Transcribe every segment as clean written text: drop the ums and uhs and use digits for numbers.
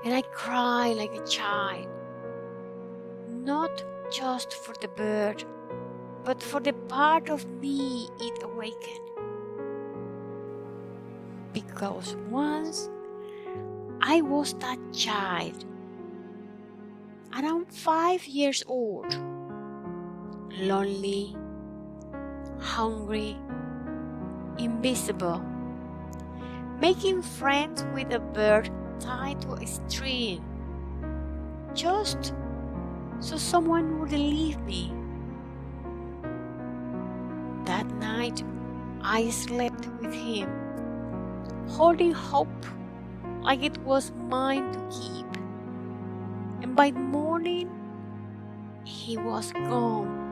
and I cry like a child, not just for the bird, but for the part of me it awakened. Because once I was that child, around 5 years old, lonely, hungry, invisible, making friends with a bird tied to a string, just so someone would leave me. That night, I slept with him, holding hope like it was mine to keep. And by morning, he was gone.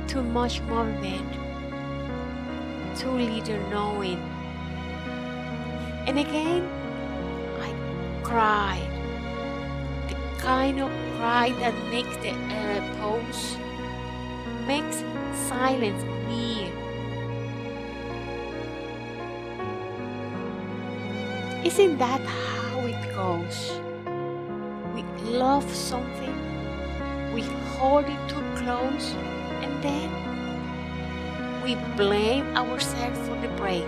Too much movement, too little knowing. And again, I cried, the kind of cry that makes the air pause, makes silence near. Isn't that how it goes? We love something, we hold it too close, and then we blame ourselves for the break.